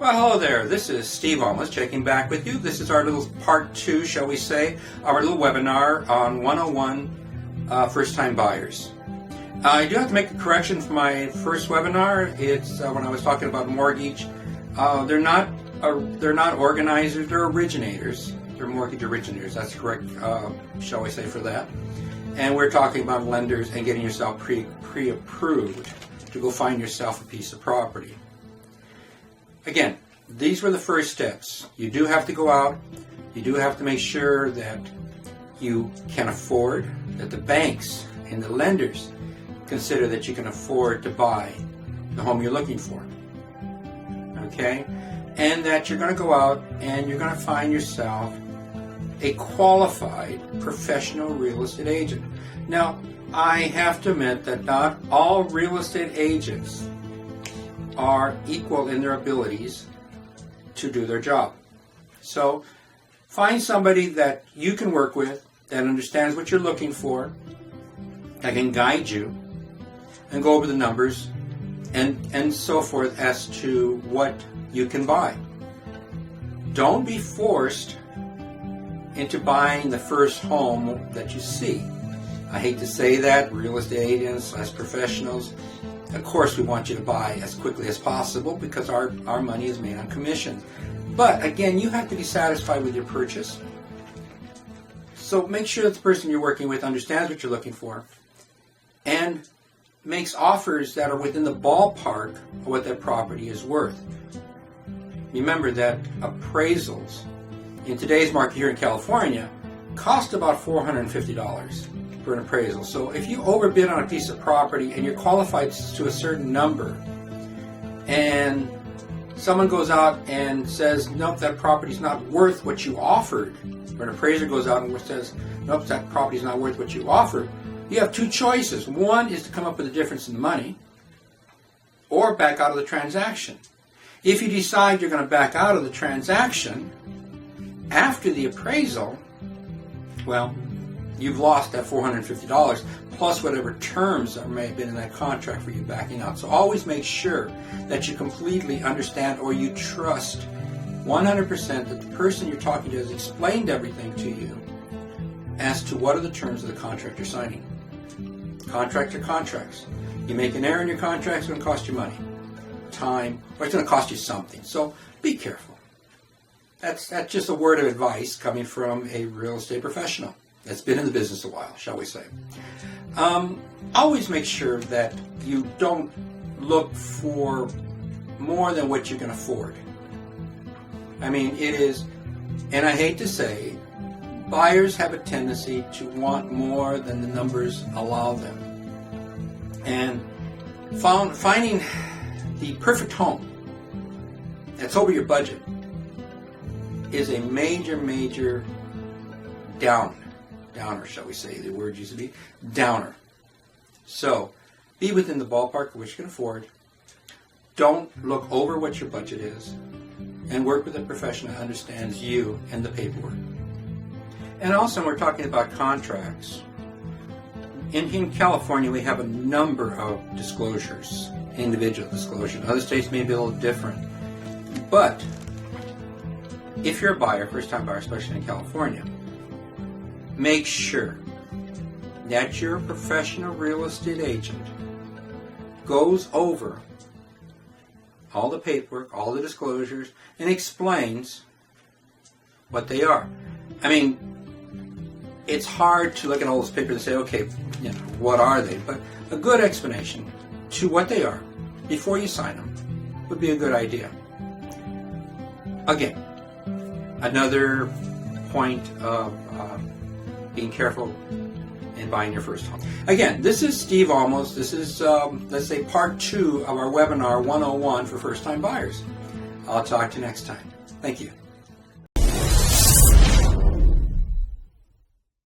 Well, hello there. This is Steve Olmos checking back with you. This is our little part 2, shall we say, our little webinar on 101 first-time buyers. I do have to make a correction for my first webinar. It's when I was talking about mortgage. They're not organizers. They're originators. They're mortgage originators. That's correct, shall we say, for that. And we're talking about lenders and getting yourself pre-approved to go find yourself a piece of property. Again, these were the first steps. You do have to go out. You do have to make sure that you can afford, that the banks and the lenders consider that you can afford to buy the home you're looking for. Okay? And that you're going to go out and you're going to find yourself a qualified professional real estate agent. Now, I have to admit that not all real estate agents are equal in their abilities to do their job. So find somebody that you can work with, that understands what you're looking for, that can guide you and go over the numbers and so forth as to what you can buy. Don't be forced into buying the first home that you see. I hate to say that, real estate agents, as professionals, of course we want you to buy as quickly as possible because our money is made on commission. But again, you have to be satisfied with your purchase. So make sure that the person you're working with understands what you're looking for and makes offers that are within the ballpark of what that property is worth. Remember that appraisals in today's market here in California cost about $450 for an appraisal. So if you overbid on a piece of property and you're qualified to a certain number and someone goes out and says, nope, that property's not worth what you offered, or an appraiser goes out and says, nope, that property's not worth what you offered, you have two choices. One is to come up with a difference in money or back out of the transaction. If you decide you're going to back out of the transaction after the appraisal, well, you've lost that $450 plus whatever terms there may have been in that contract for you backing out. So always make sure that you completely understand or you trust 100% that the person you're talking to has explained everything to you as to what are the terms of the contract you're signing. Contracts are contracts. You make an error in your contract, it's going to cost you money, time, or it's going to cost you something. So be careful. That's just a word of advice coming from a real estate professional that's been in the business a while, shall we say. Always make sure that you don't look for more than what you can afford. I mean, it is, and I hate to say, buyers have a tendency to want more than the numbers allow them. And finding the perfect home that's over your budget is a major downer, shall we say. The word used to be downer. So be within the ballpark of what you can afford. Don't look over what your budget is, and work with a professional that understands you and the paperwork. And also, when we're talking about contracts, in California we have a number of disclosures, individual disclosures. Other states may be a little different. But if you're a buyer, first-time buyer, especially in California, make sure that your professional real estate agent goes over all the paperwork, all the disclosures, and explains what they are. I mean, it's hard to look at all those papers and say, okay, what are they? But a good explanation to what they are before you sign them would be a good idea. Again, another point of being careful in buying your first home. Again, this is Steve Olmos. This is, let's say, part 2 of our webinar 101 for first-time buyers. I'll talk to you next time. Thank you.